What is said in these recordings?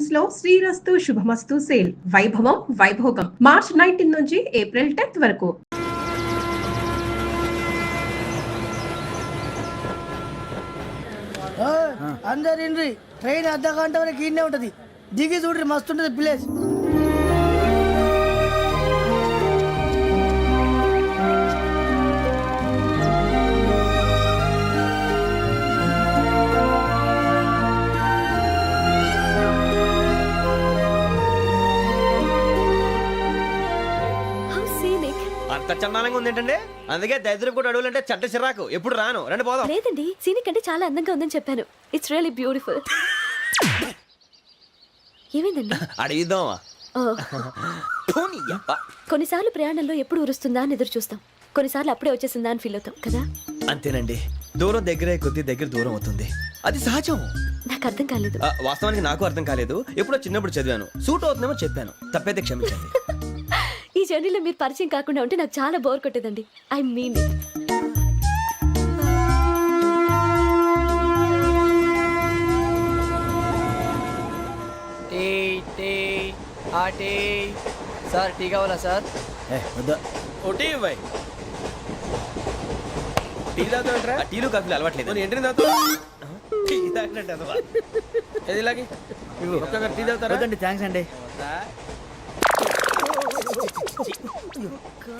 Collections లో శ్రీరస్తు శుభమస్తు sale వైభవం Vaibhogam March 19 నుంచి ఏప్రిల్ 10th వరకు. అందరు ఇండ్రి ట్రైన్ అర్ధ గంట వరకు ఇన్నే ఉంటది. దిగి చూడ్రి మస్తు ఉంటది ప్లేస్. అంత చందానంగా ఉంది ఏంటంటే, అందుకే దరిద్రం కూడా అడవులంటే చెడ్డ చిరాకు. ఎప్పుడు రాను, రండి పోదాం. లేదండి, సీనిక్ అంటే చాలా అందంగా ఉందని చెప్పాను. It's really beautiful. ఏమైందండి? అడిగిద్దామా? కొన్నిసార్లు ప్రయాణంలో ఎప్పుడు ఉరుస్తుందా అని ఎదురు చూస్తాం, కొన్నిసార్లు అప్పుడే వచ్చేసిందా అని ఫీల్ అవుతాం కదా. అంతేనండి, దూరం దగ్గరే కొద్ది దగ్గర దూరం అవుతుంది, అది సహజం. నాకు అర్థం కాలేదు. వాస్తవానికి నాకు అర్థం కాలేదు. ఎప్పుడో చిన్నప్పుడు చదివాను, సూట్ అవుతుందేమో చెప్పాను, తప్పైతే క్షమించండి. ఈ జర్నీలో మీరు పరిచయం కాకుండా ఉంటే నాకు చాలా బోర్ కొట్టేదండి. ఐ మీన్ సార్ టీ కావాలా సార్? టీ తాగుతాంట్రా? టీలు కాఫీలు అలవాట్లేదు. ఎంట్రీ తాగుతా టీ తాగినట్టు టీ తాగుతారా? థ్యాంక్స్ అండి.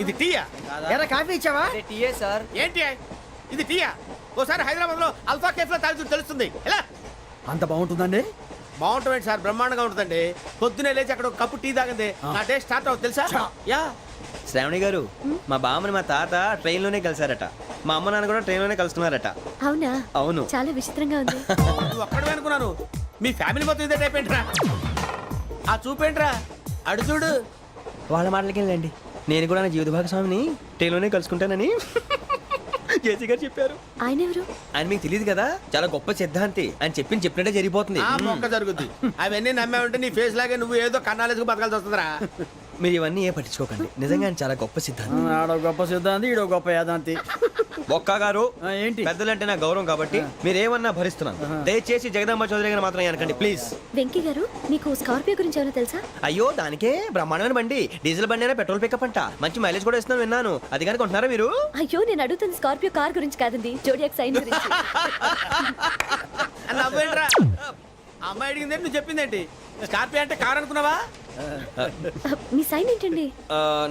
ఇది టీయా? ఎరా కాఫీ ఇచ్చావా? టీయే సార్. ఏంటి ఇది టీయా? ఓసారి హైదరాబాద్ లో అల్ఫా కేఫ్ లో తాగుతూ తెలుస్తుంది. ఎలా అంత బాగుంటుందండి? బాగుంటుంది సార్, బ్రహ్మాండంగా ఉంటుందండి. పొద్దునే లేచి అక్కడ ఒక కప్పు టీ తాగింది నా డే స్టార్ట్ అవుతుంది తెలుసా? యా. శ్రావణి గారు, మా బామ్మని మా తాత ట్రైన్ లోనే కలిసారట, మా అమ్మ నాన్న కూడా ట్రైన్ లోనే కలుస్తున్నారట. అవునా? అవును. చాలా విచిత్రంగా ఉంది. నువ్వు ఒక్కడే అనుకున్నాను, మీ ఫ్యామిలీ మొత్తం ఇదే టైప్ ఏంట్రా? ఆ చూపేంట్రా, అడు చూడు. వాళ్ళ మాటలకి వెళ్ళండి, నేను కూడా నా జీవిత భాగస్వామిని ట్రైన్ లోనే కలుసుకుంటానని జేసీ గారు చెప్పారు. ఆయన ఎవరు? ఆయన మీకు తెలియదు కదా, చాలా గొప్ప సిద్ధాంతి అని చెప్పినట్టే జరిగిపోతుంది. ఆ మొక్క జరుగుద్ది. అవన్నీ నమ్మే ఉంటే నీ ఫేస్ లాగే నువ్వు ఏదో కన్నాలేసుకు బతకాల్సి వస్తుందిరా. మీరు ఇవన్నీ ఏ పట్టించుకోకండి, నిజంగా ఆయన చాలా గొప్ప సిద్ధాంతి. ఆడో గొప్ప సిద్ధాంతి, ఈడో గొప్ప యాదాంతి. ఒక్క గారు, ఏంటి? పెద్దలంటే నా గౌరవం కాబట్టి మీరేమన్నా భరిస్తున్నాను. దయచేసి జగదాంబ చౌదరి గారు మాత్రం అనకండి ప్లీజ్. వెంకీ గారు, మీకు స్కార్పియో గురించి ఏమైనా తెలుసా? అయ్యో, దానికే బ్రహ్మాండమైన బండి, డీజిల్ బండి అయినా పెట్రోల్ పికప్ అంట, మంచి మైలేజ్ కూడా ఇస్తున్నాను విన్నాను. అది కానీ కొంటున్నారా మీరు? అయ్యో, నేను అడుగుతుంది స్కార్పియో కార్ గురించి కాదండి, జోడియాక్ సైన్ గురించి. నవ్వేంట్రా? అమ్మాయి అడిగింది నువ్వు చెప్పిందేంటి? స్కార్పియో అంటే కార్ అనుకున్నావా? మీ సైన్ ఏంటండి?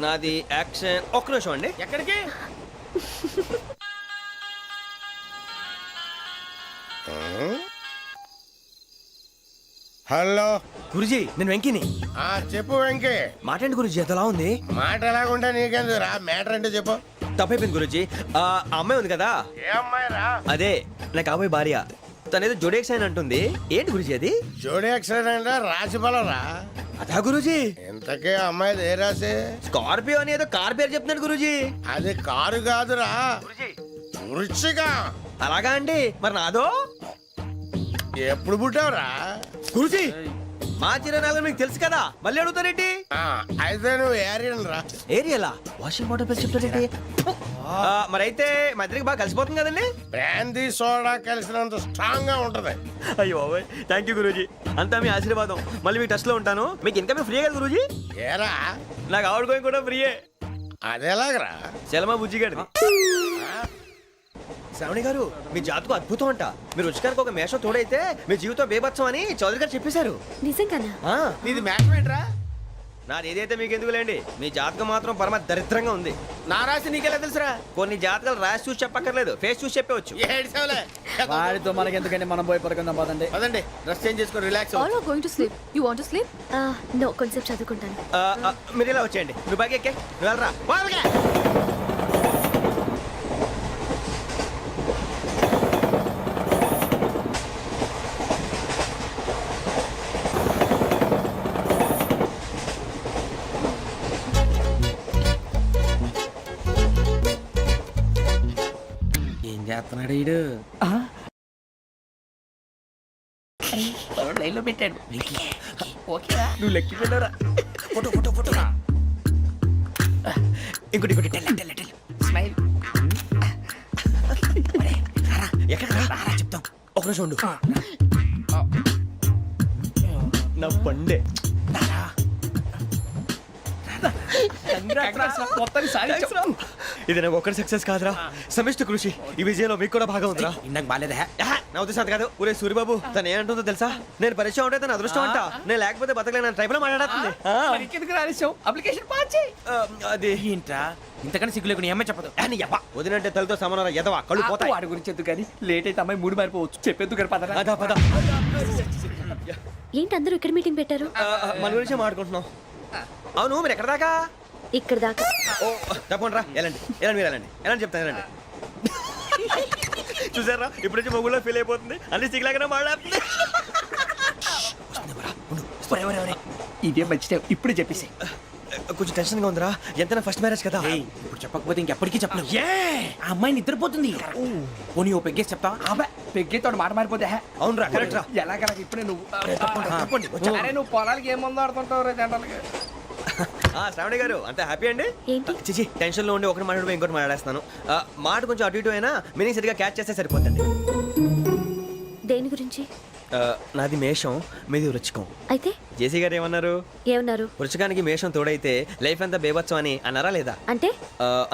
నాది యాక్షన్. ఒక్క నిమిషం అండి. ఎక్కడికి? హలో గురుజీ, నేను వెంకిని. చెప్పు వెంకీ. మాటండి గురుజీ, ఎంతలా ఉంది? మాట ఎలాగుంటా నీకెందుకు రా, మ్యాటర్ అంటే చెప్పు. తప్పైపోయింది గురుజీ. ఆ అమ్మాయి ఉంది కదా, ఏ అమ్మాయి రా? అదే నా కాబోయే భార్య. తనేదో జోడేక్ సైన్ అంటుంది. ఏంటి గురుజీ అది? జోడి యాక్సిడెంట్ రాసి రా. అదా గురుజీ? ఇంతకే అమ్మాయి ఏ రాసి? స్కార్పియో అని ఏదో కార్ పేరు చెప్తున్నాడు గురుజీ. అది కారు కాదురా, వృచ్చిక. అలాగా అండి, మరి నాదో? ఎప్పుడు పుట్టావురా? గురుజీ, మా చిరనాలు మీకు తెలుసు కదా, మళ్ళీ అడుగుతారేంటి? అయితే నువ్వు ఏరియన్ రా. ఏరియలా? వాషింగ్ వాటర్ పేరు చెప్తారేంటి? మరైతే మా ఇద్దరికి బాగా కలిసిపోతుంది కదండి. బ్రాందీ సోడా కలిసినంత స్ట్రాంగ్ గా ఉంటది. అయ్యో థ్యాంక్ యూ గురూజీ, అంతా మీ ఆశీర్వాదం. మళ్ళీ మీకు టచ్ లో ఉంటాను. మీకు ఇంకా ఫ్రీ కదా గురూజీ? ఏరా, నాకు ఆవిడ గోయింగ్ కూడా ఫ్రీయే. అదేలాగరా? చలమా బుజ్జి గారిది. శ్రావణి గారు, మీ జాతకు అద్భుతం అంట. మీరు రుచికారికి ఒక మేషం తోడైతే మీ జీవితం బేబత్సం అని చౌదరి గారు చెప్పేశారు. నిజంగానా? నీది మ్యాచ్ ఏంట్రా? నాది ఏదైతే మీకు ఎందుకులేండి, మీ జాతకం మాత్రం పరమ దరిద్రంగా ఉంది. నా రాసి నీకెలా తెలుసురా? కొన్ని జాతకాలు రాసి చూసి చెప్పక్కర్లేదు, ఫేస్ చూసి చెప్పవచ్చు. వాడితో మనకి ఎందుకంటే మనం పోయి పడుకుందాం పదండి. పదండి, డ్రెస్ చేంజ్ చేసుకొని relax. All are going to sleep. You want to sleep? No, కొంచెం చదువుకుంటాను. మీరు ఇలా వచ్చేయండి. నువ్వు బాగా ఎక్కే, నువ్వు వెళ్ళరా. ఏం చేస్తున్నాడు ఈడు? లైన్ లో పెట్టాడు. నువ్వు లెక్కి వెళ్ళరా. Photo photo photo. ఇంకోటి ఇంకోటి. Tell smile. ఎక్కడ రా చెప్తాం. ఒక నిమిషం ఉండు. నా పండే. ఇది నాకు ఒక్కడి సక్సెస్ కాదురా, సమిష్టి కృషి. ఈ విజయంలో మీకు కూడా భాగం ఉందిరా. ఇందాక బాగాలేదా? నా ఉద్దేశం అంత కాదు. ఊరే సూరిబాబు, తను ఏమంటుందో తెలుసా? నేను పరిచయం ఉంటే తన అదృష్టం అంట. నేను లేకపోతే బతకలేను ట్రైబ్ లో మాట్లాడుతుంది. అప్లికేషన్ పాస్ చేయి. అది ఏంట్రా ఇంతకన్నా సిగ్గు లేకుండా ఏమై చెప్పదు. వదినంటే తలతో సమానం ఎదవా, కళ్ళు పోతాయి. వాడి గురించి ఎందుకు కానీ లేట్ అయితే అమ్మాయి మూడు మారిపోవచ్చు. చెప్పేందుకు కానీ పదరా. అదా పద. ఏంటి అందరూ ఇక్కడ మీటింగ్ పెట్టారు? మన గురించే మాట్లాడుకుంటున్నాం. అవును, మీరు ఎక్కడ దాకా? ఇక్కడ దాకా. ఓ తప్పకుండా రా, వెళ్ళండి వెళ్ళండి, మీరు వెళ్ళండి వెళ్ళండి, చెప్తాను వెళ్ళండి. చూసారా, ఇప్పుడు నుంచి మొగుల్లో ఫీల్ అయిపోతుంది. అన్ని సిగ్లాగానే మాట్లాడుతుంది. ఇదే మంచి టైం, ఇప్పుడే చెప్పేసి. కొంచెం టెన్షన్గా ఉందిరా, ఎంతైనా ఫస్ట్ మ్యారేజ్ కదా. ఇప్పుడు చెప్పకపోతే ఇంకెప్పటికీ చెప్పను. ఆ అమ్మాయి నిద్రపోతుంది. పోనీ ఓ పెగ్గేసి చెప్తా. పెగ్గేతో మాట మారిపోతే అవునరా, కరెక్ట్ రా. ఎలాగలా ఇప్పుడే నువ్వు అరే నువ్వు పొలాలకి ఏం మందో ఆడుతుంటావు రే జనరల్గా. శ్రావణి గారు, అంత హ్యాపీ అండి? ఏంటి? చిచి, టెన్షన్ లో ఉండి ఒకటి మాట్లాడిపోయి ఇంకోటి మాట్లాడేస్తాను. మాట కొంచెం అటు ఇటు అయినా మీనింగ్ సరిగా క్యాచ్ చేస్తే సరిపోతుంది. దేని గురించి? నాది మేషం, మీది వృచ్చికం. అయితే జేసీ గారు ఏమన్నారు? ఏమన్నారు? వృచ్చికానికి మేషం తోడైతే లైఫ్ అంతా బేబత్సం అని అన్నారా లేదా? అంటే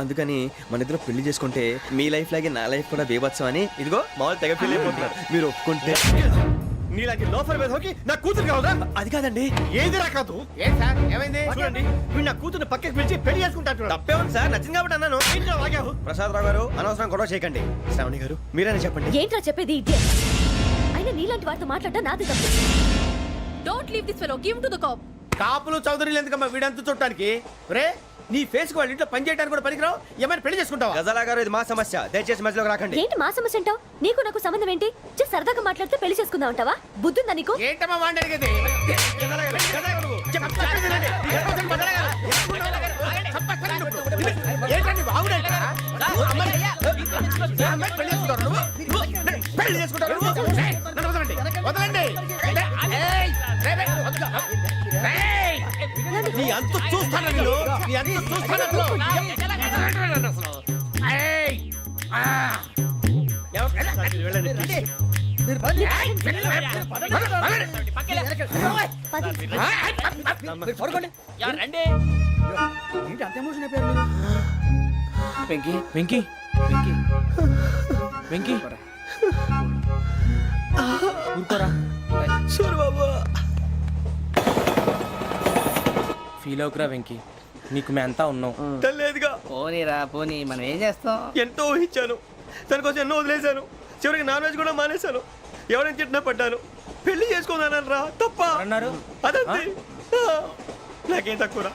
అందుకని మన ఇద్దరు పెళ్లి చేసుకుంటే మీ లైఫ్ లాగే నా లైఫ్ కూడా బేబత్సం అని ఇదిగో మామూలు తెగ పెళ్లి అయిపోతున్నారు. మీరు ఒప్పుకుంటే నీలాంటి లోఫర్ మీద హోకి నా కూతురు కావదా? అది కాదండి. ఏది రాకాదు? ఏం సార్ ఏమైంది? చూడండి, వీడు నా కూతురు పక్కకి పిలిచి పెళ్లి చేసుకుంటాడు. తప్పే ఉంది సార్, నచ్చింది కాబట్టి అన్నాను. ప్రసాద్ రావు గారు, అనవసరం గొడవ చేయకండి. శ్రావణి గారు, మీరైనా చెప్పండి. ఏంట్రా చెప్పేది? ఇదే అయినా నీలాంటి వారితో మాట్లాడటం నాది తప్పు. Don't leave this fellow. Give him to the cop. కాపులు చౌదరులు ఎందుకమ్మా వీడంతా చుట్టానికి? రే నీ ఫేస్ కు వాళ్ళ ఇంట్లో పని చేయడానికి కూడా పనికిరావు. ఏమైనా పెళ్లి చేసుకుంటావా? గజాలా గారు, ఇది మా సమస్య, దయచేసి మధ్యలోకి రాకండి. ఏంటి మా సమస్య అంటావు? నీకు నాకు సంబంధం ఏంటి? జస్ట్ సరదాగా మాట్లాడితే పెళ్లి చేసుకుందాం అంటావా? బుద్ధుందా నీకు? ఏంటమ్మా వాడిని అడిగేది? ఏంటండి బాగుండేట? పెళ్లి చేసుకుంటారు. వదలండి. నీ అంత చూస్తాను నేను, నీ అంత చూస్తాను అసలు. వెంకీ వెంకీ వెంకీ వెంకీ ఊరుకోరా. ఫీల్ అవుకురా వెంకీ, నీకు మేమంతా ఉన్నాం. తెలియదుగా. పోనీరా పోనీ, మనం ఏం చేస్తాం? ఎంతో ఊహించాను, తన కోసం ఎన్నో వదిలేశాను. చివరికి నాన్ వెజ్ కూడా మానేశాను. ఎవరైనా తిట్టినా పడ్డాను. పెళ్లి చేసుకున్నాను రా, తప్ప అన్నారు. అదంతే. నాకేం తక్కువ రా,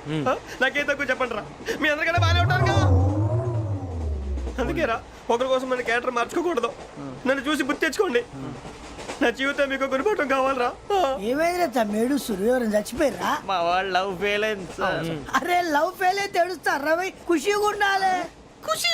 నాకేం తక్కువ చెప్పండి రా. మీ అందరికన్నా బాగానే ఉంటారు కదా. అందుకే రా, ఒకరి కోసం మన క్యారెక్టర్ మార్చుకోకూడదు. నన్ను చూసి గుర్తు తెచ్చుకోండి. నా జీవితం మీకు గురిపటం కావాలరా. ఏమైందిరా తమ్మేడు సూర్యవరం చచ్చిపోయిరా? మా వాళ్ళు లవ్ ఫెయిల్ అయింది సార్. అరే లవ్ ఫెయిల్ అయితే ఏడుస్తారా? ఖుషిగా ఉండాలి. ఖుషి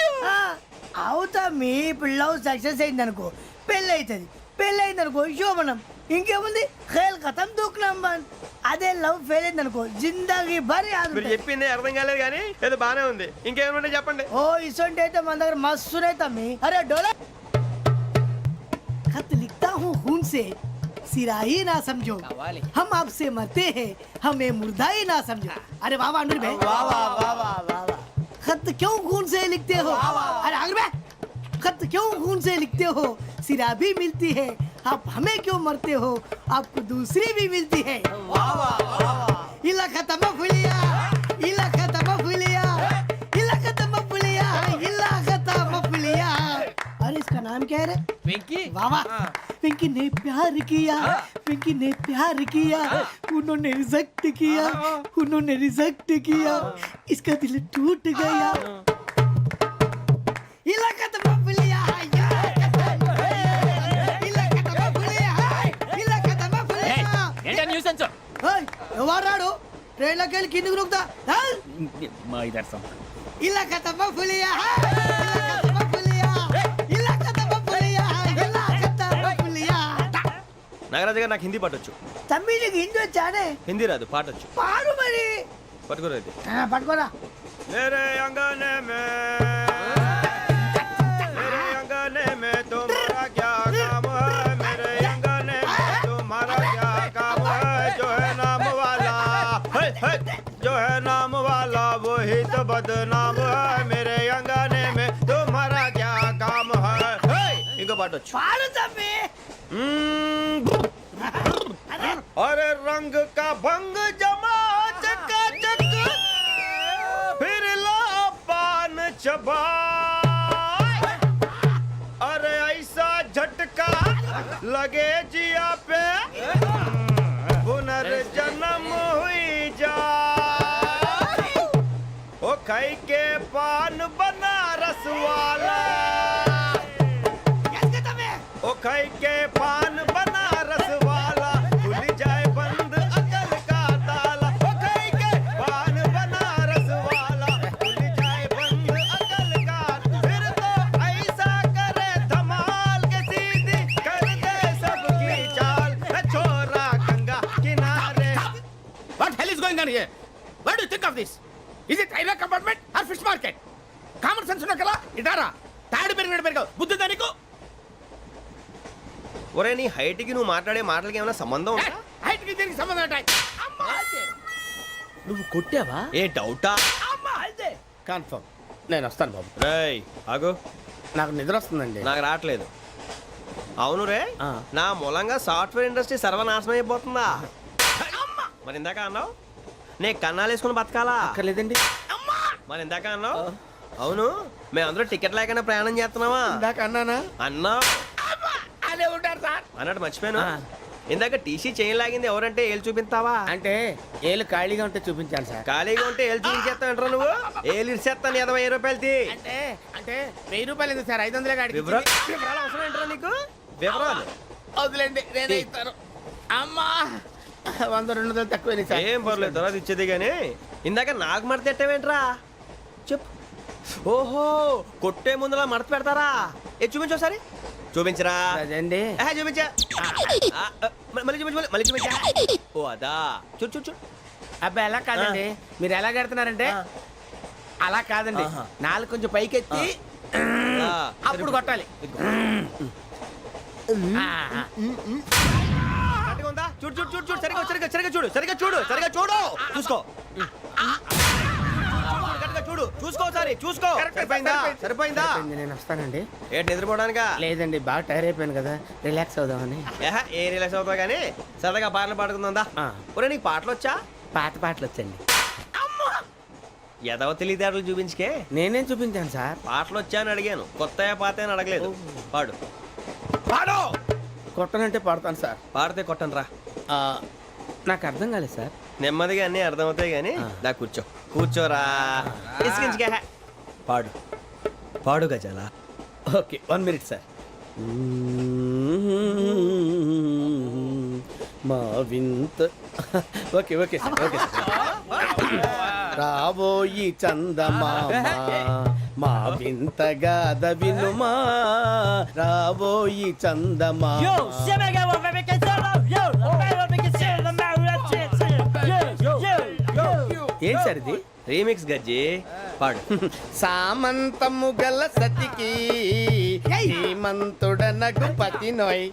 అవుతా. మీ ఇప్పుడు లవ్ సక్సెస్ అయింది అనుకో, పెళ్ళి అవుతుంది. పెళ్ళి అయింది అనుకో శోభనం. ఇంకేముంది, ఖేల్ ఖతం దూకునాం బంద్. అదే లవ్ ఫెయిల్ అయింది అనుకో జిందాగీ భారీ. మీరు చెప్పింది అర్థం కాలేదు కానీ ఏదో బానే ఉంది. ఇంకేమైనా చెప్పండి. ఓ ఇసొంటి అయితే మన దగ్గర మస్తునే తమ్మి. అరే డోలా खत लिखता हूँ खून से, सिरा ही ना समझो, हम आपसे मरते हैं, हमें मुर्दा ही ना समझो. अरे वाह वाह अनुर भाई, वाह वाह वाह वाह वाह. खत क्यों खून से लिखते हो? अरे अनुर भाई, खत क्यों खून से लिखते हो? सिरा भी मिलती है, आप हमें क्यों मरते हो? आपको दूसरी भी मिलती है. वाह वाह वाह. इला खत्म फुलिया, इला खत्म फुलिया, इला खत्म फुलिया, इला खत्म फुलिया. अरे इसका नाम क्या है रे? వెంకీ वाह वाह. पिंकी ने प्यार किया, पिंकी ने प्यार किया, उन्होंने रिजेक्ट किया, उन्होंने रिजेक्ट किया, इसका दिल टूट गया. इलाका तो बबलिया है, इलाका तो बबलिया है, इलाका तो बबलिया. ఏంటా న్యూసెన్స్? ओए ఎవరాడు ట్రైన్ లోకి వెళ్ళి కిందికి రుకుతా? మా ఇదర్సం इलाका तो बबलिया है, इलाका तो बबलिया, इलाका तो बबलिया, इलाका तो बबलिया. నాగరాజు గారు, నాకు హిందీ పాటొచ్చు. తమ్మి నీకు హిందీ వచ్చానే? హిందీ రాదు, పాటొచ్చు. పాడు మరి. పట్టుకోలేదు. పట్టుకోరా. मेरे अंगने में, मेरे अंगने में तुम्हारा क्या काम है? मेरे अंगने में तुम्हारा क्या काम है? जो है जो है नाम वाला वही तो बदनाम है मेरे अंगने में तुम्हारा क्या काम है ఇంకో పాట వచ్చు పాడు తమ్మి अरे रंग का भंग जमा चकाचक फिर ला पान चबा अरे ऐसा झटका लगे जिया पे पुनर्जन्म हुई जा ओ खाई के पान बनारस वाला ओ खाई के पान बनारस वाला खुल जाए बंद अकल का ताला ओ खाई के पान बनारस वाला खुल जाए बंद अकल का फिर तो ऐसा करे धमाल के सीधी कर दे सबकी चाल छोरा गंगा किनारे What hell is going on here? What do you think of this? Is it railway compartment or fish market? Common sense ఉన్న కదా ఇటారా తాడు పెరిగావు బుద్ధి దానికి ఒరే నీ హైట్ కి నువ్వు మాట్లాడే మాటలకి ఏమైనా సంబంధం ఉందా హైట్ కి దీనికి సంబంధం ఉంటాయి నువ్వు కొట్టావా ఏ డౌటా కన్ఫర్మ్ నేను వస్తాను బాబు రేయ్ ఆగు నాకు నిద్ర వస్తుందండి నాకు రావట్లేదు అవును రే ఆ. నా మూలంగా సాఫ్ట్వేర్ ఇండస్ట్రీ సర్వనాశనం అయిపోతుందా మరి ఇందాక అన్నావు నే కన్నాలు వేసుకుని బతకాలా అక్కర్లేదండి మరి ఇందాక అన్నావు అవును మేమందరూ టికెట్ లేకుండా ప్రయాణం చేస్తున్నావా ఇందాక అన్నానా అన్నావు అదే ఉంటారు సార్ అన్నట్టు మర్చిపోయాను ఆ. ఇందాక టీసీ చేయి లాగింది ఎవరంటే ఏళ్ళు చూపిస్తావా అంటే ఏళ్ళు ఖాళీగా ఉంటే చూపించాలి సార్ ఖాళీగా ఉంటే ఏళ్ళు చూపించేస్తావు నువ్వు ఏళ్ళు ఇచ్చేస్తాను 20 రూపాయలు తీ అంటే అంటే 1000 రూపాయలు ఎందుకు సార్ 500 కాడికి వివరాలు అవసరం ఏంట్రా నీకు వివరాలు వదిలేండి నేనే ఇస్తాను అమ్మా 100-200 తక్కువ సార్ ఏం పర్లేదు తర్వాత ఇచ్చేది కానీ ఇందాక నాకు మడత ఎట్టవేంట్రా చెప్పు ఓహో కొట్టే ముందులా మడత పెడతారా ఏ చూపించు ఒకసారి చూపించరా అదండి చూపించా మళ్ళీ చూపించు మళ్ళీ చూపించా ఓ అదా చూడు చూడు చూడు అబ్బాయి ఎలా కాదండి మీరు ఎలా కడుతున్నారంటే అలా కాదండి నాలుగు కొంచెం పైకెత్తి అప్పుడు కొట్టాలి కరెక్ట్గా ఉందా చూడు చూడు చూడు చూడు సరిగా సరిగా సరిగా చూడు సరిగా చూడు సరిగా చూడు చూసుకో కరెక్ట్గా చూడు చూసుకో ఒకసారి చూసుకో సరిపోయిందా సరిపోయిందా నేను వస్తానండి ఏంటి నిద్రపోవడానికా లేదండి బాగా టైర్ అయిపోయాను కదా రిలాక్స్ అవుదామని ఏ రిలాక్స్ అవుతావు కానీ సరదాగా పాటలు పాడుకుందా ఒరే నీకు పాటలు వచ్చా పాత పాటలు వచ్చండి ఎదవ తెలివితేటలు చూపించుకే నేనేం చూపించాను సార్ పాటలు వచ్చా అని అడిగాను కొత్త పాత అని అడగలేదు పాడు పాడు కొట్టనంటే పాడతాను సార్ పాడితే కొట్టను రా నాకు అర్థం కాలేదు సార్ నెమ్మదిగా అన్నీ అర్థమవుతాయి కానీ దా కూర్చో కూర్చోరా ఇసుకించుకే పాడు పాడు గజాల ఓకే 1 మినిట్ సార్ మా వింత ఓకే ఓకే సార్ ఓకే రాబోయి చందమామ మా వింతగాథ వినుమా రాబోయి చందమామ ఏంటి సార్ ఇది రీమిక్స్ గజ్జి పాడు సామంతము గల సతికి హేమంతుడనగు పతి నోయ్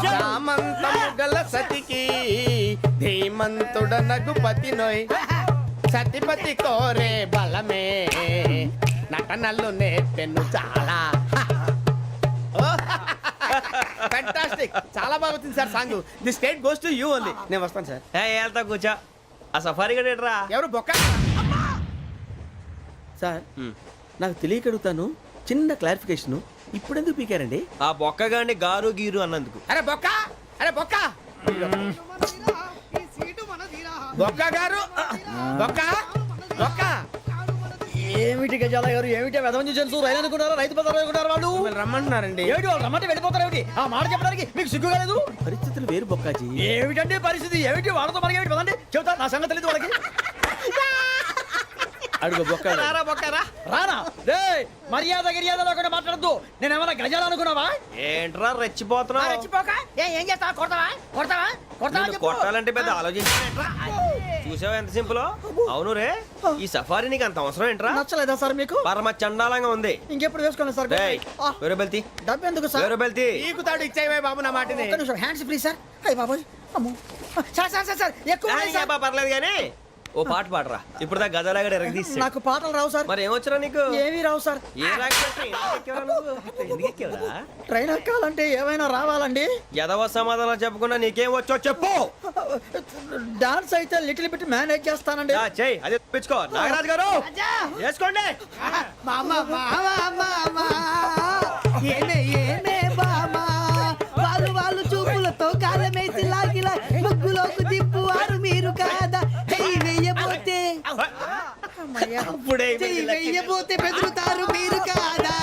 సామంతము గల సతికి ధీమంతుడనగు పతి నోయ్ సతిపతి కోరే బలమే నటనలు నేర్పెను చాలా ఫ్యాంటాస్టిక్ చాలా బాగా వచ్చింది sir song the state goes to you only నేను వస్తాను సార్ వెళ్తా కూర్చో ఆ సఫారీ గడేట్రా ఎవరు బొక్క సార్ నాకు తెలియక అడుగుతాను చిన్న క్లారిఫికేషన్ ఇప్పుడెందుకు పీకారండి ఆ బొక్కగాండి గారు గీరు అన్నందుకు అరే బొక్క అరే బొక్క బొక్క గారు బొక్క బొక్క ఏమిటి గజాల గారు ఏమిటి వెదవం చూసాను రైలు అనుకున్నారా రైతు బజార్ అనుకున్నారు వాళ్ళు మిమ్మల్ని రమ్మంటున్నారండి ఏమిటి వాళ్ళు రమ్మంటే వెళ్ళిపోతారు ఏమిటి ఆ మాట చెప్పడానికి మీకు సిగ్గు కాలేదు పరిస్థితులు వేరు బొక్కాజీ ఏమిటండి పరిస్థితి ఏమిటి వాళ్ళతో మనకి ఏమిటి పదండి చెబుతా నా సంగతి తెలియదు వాళ్ళకి అడుగు బొక్క రారా బొక్కరా రానా రే మర్యాద గిర్యాద లేకుండా మాట్లాడద్దు నేను ఏమైనా గజాలు అనుకున్నావా ఏంట్రా రెచ్చిపోతున్నావు ఏం చేస్తావా కొడతావా కొడతావా కొడతావా నిన్ను కొట్టాలంటే పెద్ద ఆలోచించారా చూసావా ఎంత సింపుల్. అవును రే, ఈ సఫారీ నీకు అంత అవసరం ఏంట్రా? నచ్చలేదా సార్ మీకు? పరమ చండాలంగా ఉంది. ఇంకెప్పుడు వేసుకోండి సార్. వేరే బెల్తి, డబ్బు ఎందుకు సార్? వేరే బెల్తి. నీకు తాడు ఇచ్చేవే బాబు నా మాటని. ఒక్క నిమిషం, హ్యాండ్స్ ఫ్రీ సార్. అయ్య బాబోయ్, అమ్మో. సార్ సార్ సార్ సార్ ఎక్కువ ఉన్నాయి సార్. పర్లేదు కానీ ఓ పాట పాడరా. ఇప్పుడు దా గదలాగడ ఎరగదీసి. నాకు పాటలు రావు సార్. మరి ఏమొచ్చరా నీకు? ఏమీ రావు సార్. ఏ రాకపోతే ఎందుకు ఎక్కేవరా? ట్రైన్ ఎక్కాలంటే ఏమైనా రావాలండి. ఎదవ సమాధానం చెప్పకుండా నీకేం వచ్చో చెప్పు. డాన్స్ అయితే లిటిల్ బిట్ మేనేజ్ చేస్తానండి. చెయ్యి, అదే తెప్పించుకో. నాగరాజు గారు వేసుకోండి. మామ మామ మామ ఏమే ఏమే బామా వాళ్ళు చూపులతో కాలమేసి లాగిలా ముగ్గులోకి దిప్పువారు మీరు కాదా? చెయ్యి వెయ్యబోతే అప్పుడే చెయ్యి వెయ్యబోతే బెదురుతారు మీరు కాదా?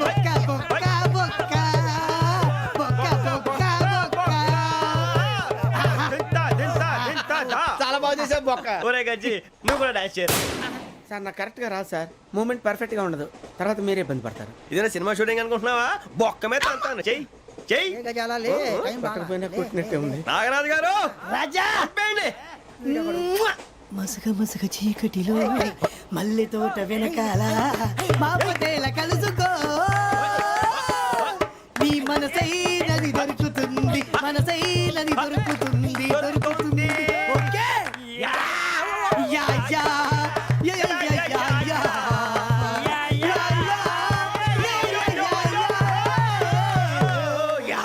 బొక్క బొక్క బొక్క బొక్క బొక్క బొక్క. దింతా, దింతా, దింతా, దా. చాలా బాగా చేసావు బొక్క. ఒరే గజ్జి, నువ్వు కూడా డాన్స్ చేయరు. సార్ నాకు కరెక్ట్ గా రాదు సార్. మూమెంట్ పర్ఫెక్ట్ గా ఉండదు, తర్వాత మీరే ఇబ్బంది పడతారు. ఇదేనా సినిమా షూటింగ్ అనుకుంటున్నావా? బొక్క మీద తంతాను. చెయ్యి చెయ్యి. ఏ గజాలాలే, టైం బాగా. పక్కన కొట్టినట్టే ఉంది. నాగరాజు గారు రాజా చెప్పండి. మసక మసక చీకటిలో మల్లె తోట వెనకాల మా పటేల కలుసుకో నీ మనసైనది దొరుకుతుంది, మనసైనది దొరుకుతుంది, దొరుకుతుంది. Okay yeah yeah yeah yeah yeah yeah yeah yeah.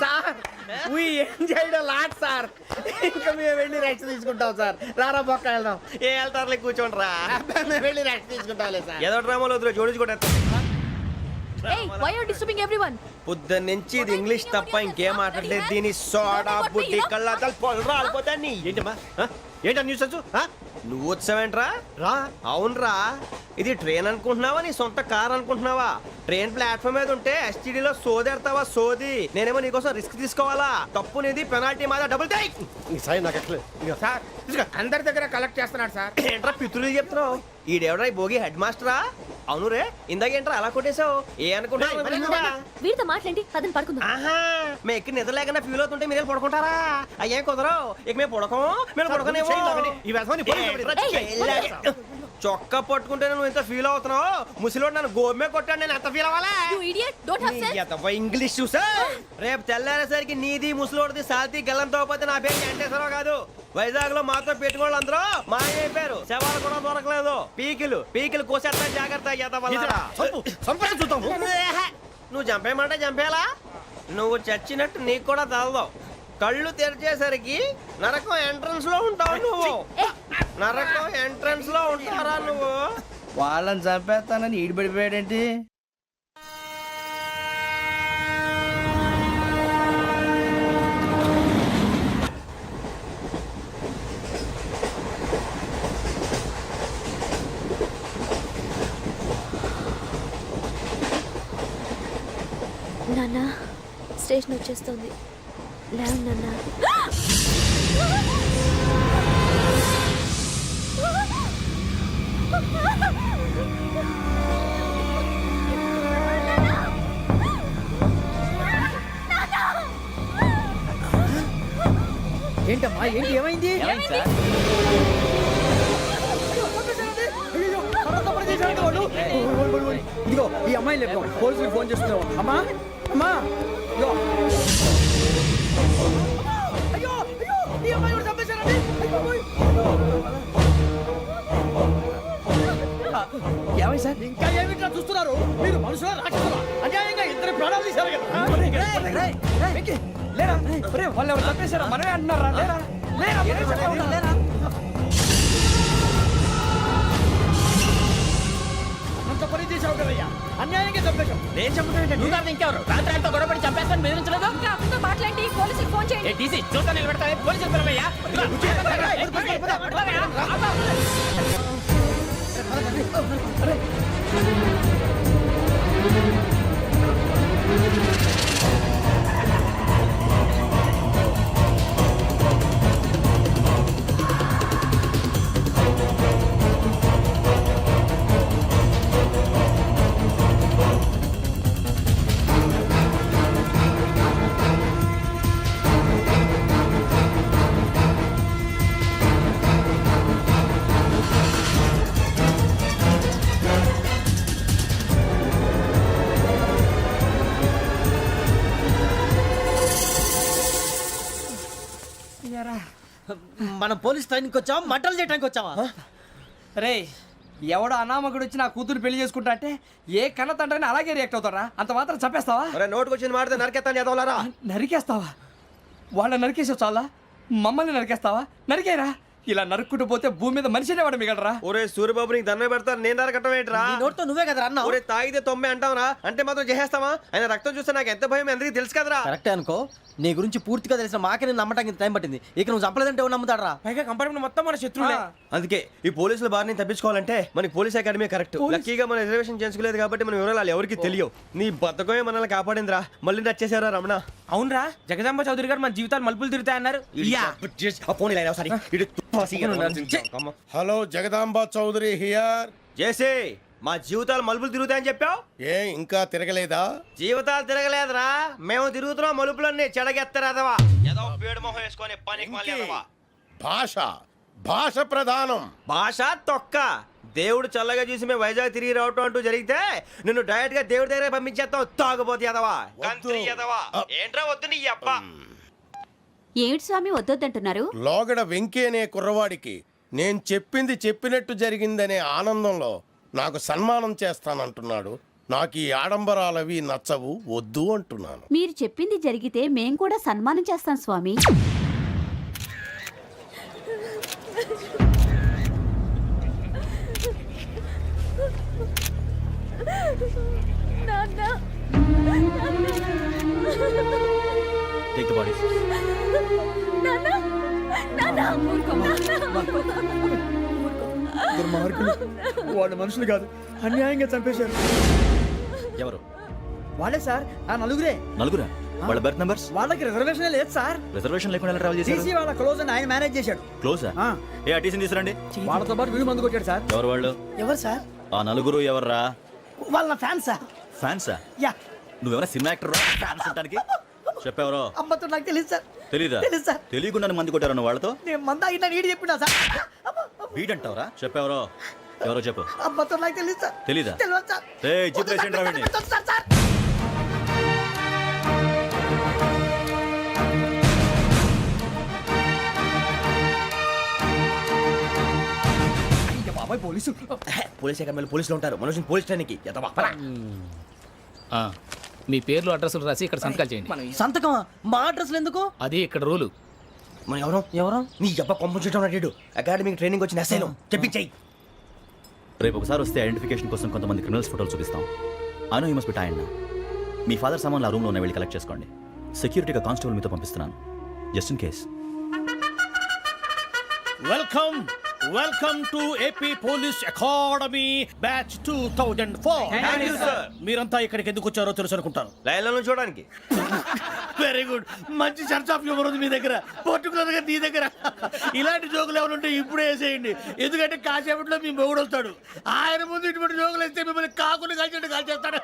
Sir we enjoyed a lot sir. ఇంకా మేము వెళ్ళి రెస్ట్ తీసుకుంటాం సార్. రారా బొక్క వెళ్దాం. ఏ వెళ్తారులే, కూర్చోండి రా. మేము వెళ్ళి రెస్ట్ తీసుకుంటాంలే సార్. ఏదో డ్రామాలో వద్దు, జోడించుకోవడం. Hey, why are you disturbing everyone? పొద్దున్న నుంచి ఇది ఇంగ్లీష్ తప్ప ఇంకేం మాట్లాడలేదు. దీని సోడా బుడ్డి కళ్ళ పొలం రాలిపోతా. నీ ఏంటమ్మా ఏంటా న్యూస్ వచ్చు? నువ్వు వచ్చావేంట్రా? రా. అవునరా, ఇది ట్రైన్ అనుకుంటున్నావా నీ సొంత కార్ అనుకుంటున్నావా? ట్రైన్ ప్లాట్ఫామ్ మీద ఉంటే ఎస్టీడీలో సోదేడతావా సోది. నేనేమో నీకోసం రిస్క్ తీసుకోవాలా? తప్పు నీది, పెనాల్టీ మాదా, డబుల్ టై. ఈ సాయి నాకు ఎక్కలేదు. సార్ ఇదిగో అందరి దగ్గర కలెక్ట్ చేస్తున్నాడు సార్. ఏంట్రా పితులు చెప్తున్నావు? ఈడెవడ్రా ఈ భోగి హెడ్ మాస్టరా? అవును రే, ఇందాకేంట్రా అలా కొట్టేశావు? ఏ అనుకుంటున్నావు? వీరితో మాట్లాడి అతను పడుకుందాం. ఆహా, మేము ఎక్కి నిద్ర లేకుండా ఫీల్ అవుతుంటే మీరు పడుకుంటారా? అయ్యేం కుదరవు. ఇక మేము పడకం, మేము పడుకునేమో. ఈ వ్యసనాన్ని చొక్కా పట్టుకుంటే నువ్వు ఎంత ఫీల్ అవుతున్నావు? ముసిలోడు నన్ను గోమే కొట్టాడు, నేను ఎంత ఫీల్ అవ్వాలా? You idiot! Don't have sense. English చూసా? రేపు తెల్లారేసరికి నీది ముసలోడిది సాల్తీ గల్లంతో పోతే నా పేరు వెంకటేశ్వరరావు కాదు. వైజాగ్ లో మాతో పెట్టుకోళ్ళు అందరూ మాయైపోయారు. శవాలు కూడా దొరకలేదు. పీకిలు కోసేస్తా, జాగ్రత్త. చూద్దాం. నువ్వు చంపేయమంటే చంపేలా? నువ్వు చచ్చినట్టు నీకు కూడా తగదు. కళ్ళు తెరిచేసరికి నరకం ఎంట్రన్స్ లో ఉంటావు నువ్వు. నరకం ఎంట్రన్స్ లో ఉంటారా నువ్వు? వాళ్ళని చంపేస్తానని ఈడిపడిపోయాడేంటి? నాన్న, స్టేషన్ వచ్చేస్తుంది. లేవు నాన్న. ఏంటమ్మా ఏంటి, ఏమైంది? ఇదిగో ఈ అమ్మాయి లేపు, పోలీసులకు ఫోన్ చేస్తున్నావు. అమ్మా అమ్మా ఇదిగో. అయ్యో అయ్యో, ఈ అమ్మాయి కూడా చంపేశారండి. ఏమై సార్? ఇంకా ఏమిట్లా చూస్తున్నారు? మీరు మనుషుల రాక్షసులా? అన్యాయంగా ఇద్దరు ప్రాణాలు తీశారు కదా. లేరా వాళ్ళు ఎవరు చంపేశారా? మనమే అంటున్నారా? లేరా అంత పని చేశావు కదయ్యా, అన్యాయంగా చంపేశావు. నేను చెప్పడం నువ్వు కాదు ఇంకెవరు? రాత్రి ఆయనతో గొడవపడి చంపేస్తాను బెదిరించలేదు. ఇంకా అతనితో మాట్లాడి పోలీసులకు ఫోన్ చేయండి. టీసీ చూస్తా నిలబెడతా. పోలీసులు పిలవయ్యా. మనం పోలీస్ ట్రైనింగ్ వచ్చావా మంటలు చేయడానికి వచ్చావా? రే ఎవడో అనామకుడు వచ్చి నా కూతురు పెళ్లి చేసుకుంటా అంటే ఏ కన్న తండ్రిని అలాగే రియాక్ట్ అవుతారా? అంత మాత్రం చంపేస్తావా? అరే నోటుకు వచ్చింది మాడితే నరకెత్తాను చదవాలరా. నరికేస్తావా? వాళ్ళని నరికేసావు చాలా, మమ్మల్ని నరికేస్తావా? నరికేరా. ఇలా నరుక్కుంటూ పోతే భూమి మీద మనిషినే వాడు మిగలరా. ఒరే సూర్యబాబు నీకు దండ పెడతాను, నేను నరకటం ఏంట్రా? నీ నోటితో నువ్వే కదా అన్నావు. ఒరే తాగితే 90 అంటావురా, అంటే మాత్రం చేసేస్తావా? ఆయన రక్తం చూస్తే నాకు ఎంత భయం అందరికీ తెలుసు కదరా. కరెక్టే అనుకో, నీ గురించి పూర్తిగా తెలిసిన మాకే నేను నమ్మటానికి ఇంత టైం పట్టింది. ఇక నువ్వు చంపలేదంటే ఎవరు నమ్ముతాడరా? పైగా కంపార్ట్మెంట్ మొత్తం మన శత్రువులే. అందుకే ఈ పోలీసుల బారిని తప్పించుకోవాలంటే మనకి పోలీస్ అకాడమీ కరెక్ట్. లక్కీగా మనం రిజర్వేషన్ చేసుకోలేదు కాబట్టి మన వివరాలు ఎవరికి తెలియవు. నీ బద్దకమే మనల్ని కాపాడిందిరా. మళ్ళీ నచ్చేసారా రమణ? అవునరా, జగదాంబ చౌదరి గారు మన జీవితాలు మలుపులు తిరుగుతాయన్నారు. Hello Jagadamba Chowdary here. చేసే మా జీవితాలు మలుపులు తిరుగుతాయని చెప్పావు. ఏ ఇంకా తిరగలేదా? జీవితాలు తిరగలేదురా, మేము తిరుగుతున్నాం మలుపులన్నీ. చెడగెత్తరాదవా ఏదో పేడు మొహం వేసుకొని పనికి మళ్ళీ భాష భాష ప్రధానం. భాష తొక్క. దేవుడు చల్లగా చూసి మేము వైజాగ్ తిరిగి రావటం అంటూ జరిగితే నిన్ను డైరెక్ట్ గా దేవుడి దగ్గర పంపించేస్తాం. తాగబోతు ఎదవా, కంత్రి ఎదవా. ఏంట్రా వద్దు నీ అబ్బా. ఏమిటి స్వామి వద్దొద్దంటున్నారు? లోగడ వెంకీ అనే కుర్రవాడికి నేను చెప్పింది చెప్పినట్టు జరిగిందనే ఆనందంలో నాకు సన్మానం చేస్తానంటున్నాడు. నాకు ఈ ఆడంబరాలవి నచ్చవు, వద్దు అంటున్నాను. మీరు చెప్పింది జరిగితే మేం కూడా సన్మానం చేస్తాం స్వామి. Take the bodies. దుర్మార్గులు, వాళ్ళు మనుషులు కాదు, అన్యాయంగా చంపేశారు. ఎవరు? వాళ్ళే సార్, ఆ నలుగురే. నలుగురా? వాళ్ళ బర్త్ నంబర్స్? వాళ్ళకి రిజర్వేషన్ లేదు సార్. రిజర్వేషన్ లేకుండా ఎలా ట్రావెల్ చేశారు? టీసీ వాళ్ళ క్లోజ్ అని ఆయన మేనేజ్ చేశాడు. క్లోజా? ఆ. ఏ ఆ టీసీని తీసుకురండి. వాళ్ళతో పాటు వీడు మందు కొట్టాడు సార్. ఎవరు వాళ్ళు? ఎవరు సార్? ఆ నలుగురు ఎవర్రా? వాళ్ళ ఫ్యాన్స్ సార్. ఫ్యాన్సా? యా. నువ్వెవరా సినిమా యాక్టర్? ఫ్యాన్స్ అంటానికి చెప్పెవరో? అమ్మతో నాకు తెలియదు సార్. తెలీదా? తెలీదు సార్. తెలియకుండా మంది కొట్టారన్న వాళ్ళతో? నేను మంద అయినా నీడి చెప్పినా సార్. వీడంటావరా? చెప్పెవరో? ఎవరో చెప్పు. అమ్మతో నాకు తెలియదు సార్. తెలీదా? తెలియదు సార్. ఏయ్, జీప్ రేస్ ఏంట్రా వీడిని? వద్దు సార్, సార్. బాబాయ్ పోలీసు. పోలీస్ అకాడమీలో పోలీసులు ఉంటారు. మనుషులు పోలీస్ ట్రైనింగ్ ఎదవా. మీ పేర్లు అడ్రస్లు రాసి ఇక్కడ సంతకాలు చేయండి. సంతకం మా అడ్రస్లు ఎందుకు? అది ఇక్కడ రూలు. మనం ఎవరు ఎవరు? నీ అబ్బా పంపించడం అడిగాడు. అకాడమిక్ ట్రైనింగ్ వచ్చిన అసైలం చెప్పించాయి. రేపు ఒకసారి వస్తే ఐడెంటిఫికేషన్ కోసం కొంతమంది క్రిమినల్స్ ఫోటోలు చూపిస్తాం. I know you must be tired now. Me father సామాన్లు ఆ రూమ్లో ఉన్న వెళ్ళి కలెక్ట్ చేసుకోండి. సెక్యూరిటీగా కానిస్టేబుల్ మీతో పంపిస్తున్నాను, just in case. Welcome welcome to AP police academy batch 2004. మీరంతా ఇక్కడికి ఎందుకు వచ్చారో తెలుసు అనుకుంటాను. లైన్లో చూడడానికి. వెరీ గుడ్, మంచి చర్చ్ ఆఫ్ హ్యూమర్ ఉంది మీ దగ్గర, పర్టికులర్ గా నీ దగ్గర. ఇలాంటి జోకులు ఏమైనా ఉంటే ఇప్పుడే వేసేయండి, ఎందుకంటే కాసేపట్లో మీ మొగుడు వస్తాడు. ఆయన ముందు ఇటువంటి జోకులు వేస్తే మిమ్మల్ని కాకుని కాల్చేట్టు కాల్చేస్తాడు.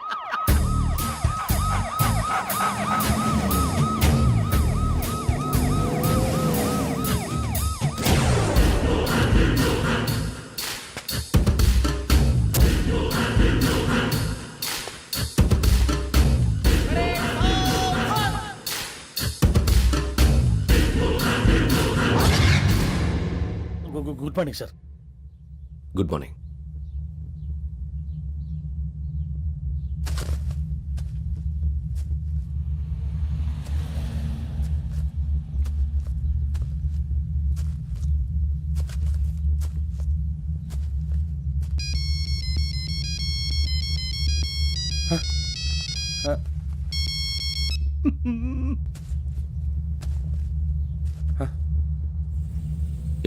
Good morning sir. Good morning.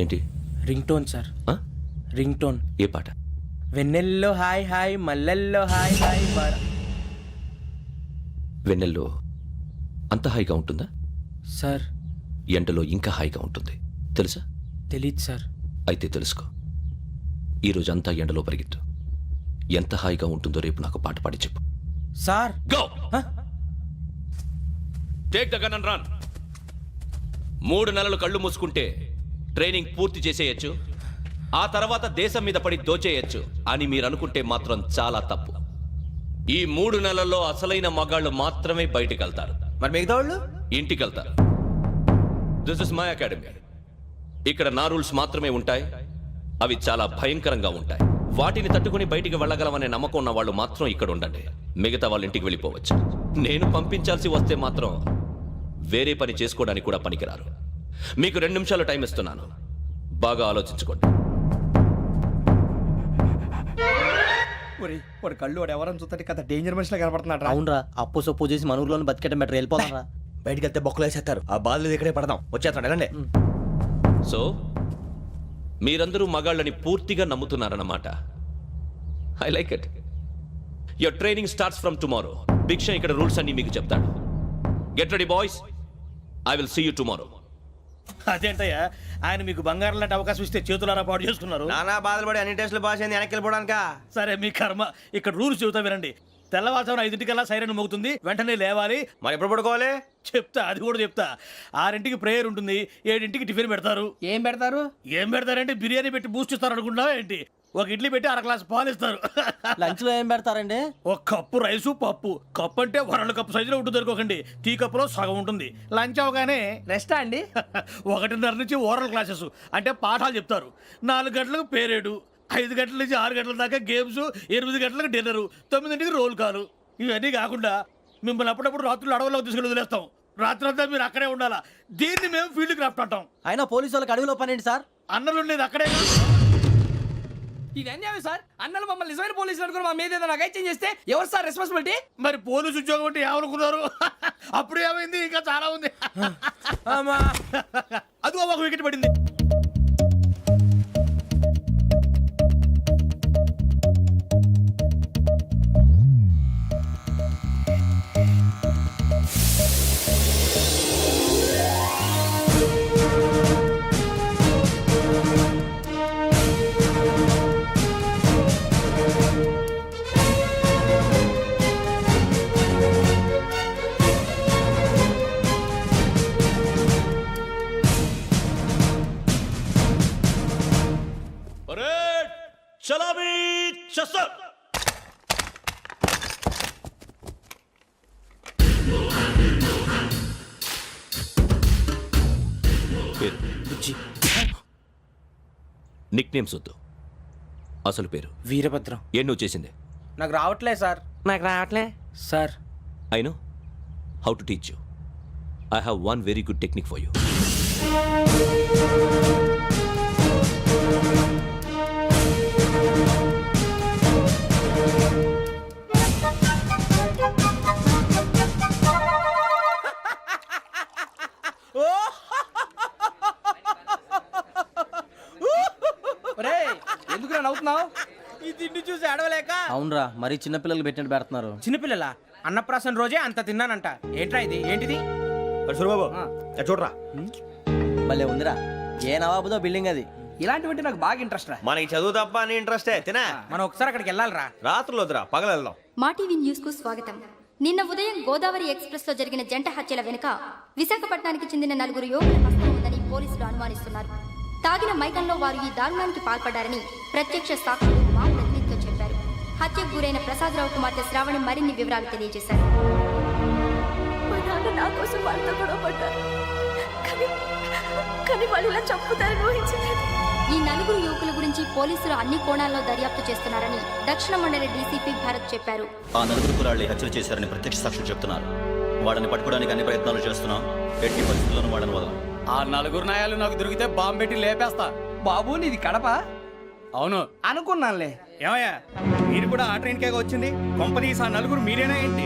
ఏంటి? Ring tone sir. Ring tone. ఏ పాట? వెన్నెల్లో హాయ్ హాయ్, మల్లెల్లో హాయ్ హాయ్. వెన్నెల్లో అంత హాయిగా ఉంటుందా సార్? ఎండలో ఇంకా హాయిగా ఉంటుంది తెలుసా? తెలీదు సార్. అయితే తెలుసుకో. ఈరోజు అంతా ఎండలో పరిగెత్తు. ఎంత హాయిగా ఉంటుందో రేపు నాకు పాట పాడి చెప్పు. Sir go. Take the gun and run. 3 నెలలు కళ్ళు మూసుకుంటే ట్రైనింగ్ పూర్తి చేసేయచ్చు, ఆ తర్వాత దేశం మీద పడి దోచేయచ్చు అని మీరు అనుకుంటే మాత్రం చాలా తప్పు. ఈ 3 నెలల్లో అసలైన మగాళ్ళు మాత్రమే బయటికి వెళ్తారు. మరి మిగతా వాళ్ళు ఇంటికి వెళ్తారు. This is my academy. ఇక్కడ నా రూల్స్ మాత్రమే ఉంటాయి. అవి చాలా భయంకరంగా ఉంటాయి. వాటిని తట్టుకుని బయటికి వెళ్ళగలమనే నమ్మకం ఉన్న వాళ్ళు మాత్రం ఇక్కడ ఉండండి. మిగతా వాళ్ళ ఇంటికి వెళ్ళిపోవచ్చు. నేను పంపించాల్సి వస్తే మాత్రం వేరే పని చేసుకోవడానికి కూడా పనికిరారు. మీకు 2 నిమిషాలు టైం ఇస్తున్నాను. బాగా ఆలోచించుకోండి. వాడు కళ్ళు వాడు ఎవరైనా చూస్తే కదా డేంజర్ మనిషిలో కనపడుతున్నాడు. అవునరా, అప్పు సొప్పు చేసి మన ఊర్లో బతికేయడం బెటర్. వెళ్ళిపోదాం రా. బయటికి వెళ్తే బొక్కలు వేసేస్తారు. ఆ బాధలు ఇక్కడే పడదాం. వచ్చేస్తాడు వెళ్ళండి. సో మీరందరూ మగాళ్ళని పూర్తిగా నమ్ముతున్నారన్నమాట. I like it. Your training starts from tomorrow. Bhiksha ఇక్కడ రూల్స్ అన్ని మీకు చెప్తాడు. Get ready boys. I will see you tomorrow. అదేంటయ్యా, ఆయన మీకు బంగారం లాంటి అవకాశం ఇస్తే చేతులారా పాటు చేసుకున్నారు. నానా బాధలు పడి అన్ని టెస్టులు పాస్ అయింది, వెనక్కి వెళ్ళిపోవడానికా? సరే మీ కర్మ. ఇక్కడ రూల్స్ చెబుతా వినండి. తెల్లవారుజామున 5 సైరన్ మోగుతుంది, వెంటనే లేవాలి. మరి ఎప్పుడు పడుకోవాలి? చెప్తా, అది కూడా చెప్తా. 6 ప్రేయర్ ఉంటుంది, 7 టిఫిన్ పెడతారు. ఏం పెడతారు? ఏం పెడతారంటే బిర్యానీ పెట్టి బూస్ట్ ఇస్తారు అనుకుంటున్నావా ఏంటి? ఒక ఇడ్లీ పెట్టి 1 గ్లాస్ పాలు ఇస్తారు. లంచ్ లో ఏం పెడతారండి? ఒక కప్పు రైసు పప్పు. కప్పు అంటే 1 కప్పు సైజులో ఉంటుంది అనుకోకండి. టీ కప్పులో సగం ఉంటుంది. లంచ్ అవగానే రెస్టా అండి? 1:30 నుంచి ఓరల్ క్లాసెస్ అంటే పాఠాలు చెప్తారు. 4 గంటలకు పేరేడు, 5 గంటల నుంచి 6 గంటల దాకా గేమ్స్, 8 గంటలకు డిన్నర్, 9 రోల్ కాలు. ఇవన్నీ కాకుండా మిమ్మల్ని అప్పుడప్పుడు రాత్రులు అడవుల్లో తీసుకెళ్ళి వదిలేస్తాం. రాత్రి అంతా మీరు అక్కడే ఉండాలా. దీన్ని మేము ఫీల్డ్ క్రాఫ్ట్ అంటాం. అయినా పోలీసు వాళ్ళకి అడవిలో పని ఏంటి సార్? అన్నలు ఉండేది అక్కడే. ఇది అన్యాయం సార్. అన్నలు మమ్మల్ని నిజమైన పోలీసులు అనుకుని మా మీద ఏదైనా చేంజ్ చేస్తే ఎవరు సార్ రెస్పాన్సిబిలిటీ? మరి పోలీసు ఉద్యోగం అంటే ఏమనుకున్నారు? అప్పుడు ఏమైంది? ఇంకా చాలా ఉంది. అది ఒక వికెట్ పడింది. చలాబీ చసర్. పేరు నిక్ నేమ్స్ వద్దు. అసలు పేరు? వీరభద్రం. ఏం నువ్వు చేసింది? నాకు రావట్లే సార్. నాకు రావట్లే sir. I know how to teach you. I have one very good technique for you. ఎందుకు నవ్వుతున్నావు? ఈ తిండి చూసి అడవలేక. అవునరా, మరి చిన్నపిల్లలు పెట్టినట్టు పెడుతున్నారు. చిన్నపిల్లల అన్నప్రాసన రోజే అంత తిన్నానంట. ఏంట్రా ఇది? ఏంటిది? సూరిబాబు చూడరా. భలే ఉందిరా. ఏ నవాబుదో బిల్డింగ్ అది. ఇలాంటివంటే నాకు బాగా ఇంట్రెస్ట్ రా. మనకి చదువు తప్ప అని ఇంట్రెస్టే. తినా మనం ఒకసారి అక్కడికి వెళ్ళాలిరా. రాత్రులు వద్దురా, పగలు వెళ్దాం. మా టీవీ న్యూస్ కు స్వాగతం. నిన్న ఉదయం గోదావరి ఎక్స్ప్రెస్ లో జరిగిన జంట హత్యల వెనుక విశాఖపట్నానికి చెందిన 4 యువకుల హస్తం ఉందని పోలీసులు అనుమానిస్తున్నారు. తాగిన మైకంలో వారు ఈ దారుణానికి పాల్పడ్డారని ప్రత్యక్ష సాక్షులు మా ప్రతినిధితో చెప్పారు. హత్యకు గురైన ప్రసాదరావు కుమార్తె శ్రావణి మరిన్ని వివరాలు తెలియజేశారు. మా నాన్న నా కోసం వాళ్ళతో గొడవ పడ్డారు. కానీ వాళ్ళు ఇలా చంపుతారని ఊహించలేదు. ఈ 4 యువకుల గురించి పోలీసులు అన్ని కోణాల్లో దర్యాప్తు చేస్తున్నారని దక్షిణ మండలి డీసీపీ భరత్ చెప్పారు. ఆ 4 కురాళ్ళు హత్యలు చేశారని ప్రత్యక్ష సాక్షులు చెప్తున్నారు. వాళ్ళని పట్టుకోవడానికి అన్ని ప్రయత్నాలు చేస్తున్నాం. ఎట్టి పరిస్థితుల్లోనూ వాళ్ళని వదలం. ఆ 4 నాయాలు నాకు దొరికితే బాంబు పెట్టి లేపేస్తా. బాబు నీది కడప? అవును అనుకున్నానులే. ఏమయ్యా, మీరు కూడా ఆ ట్రైన్ కేగా వచ్చింది? కొంపదీసి ఆ 4 మీరేనా ఏంటి?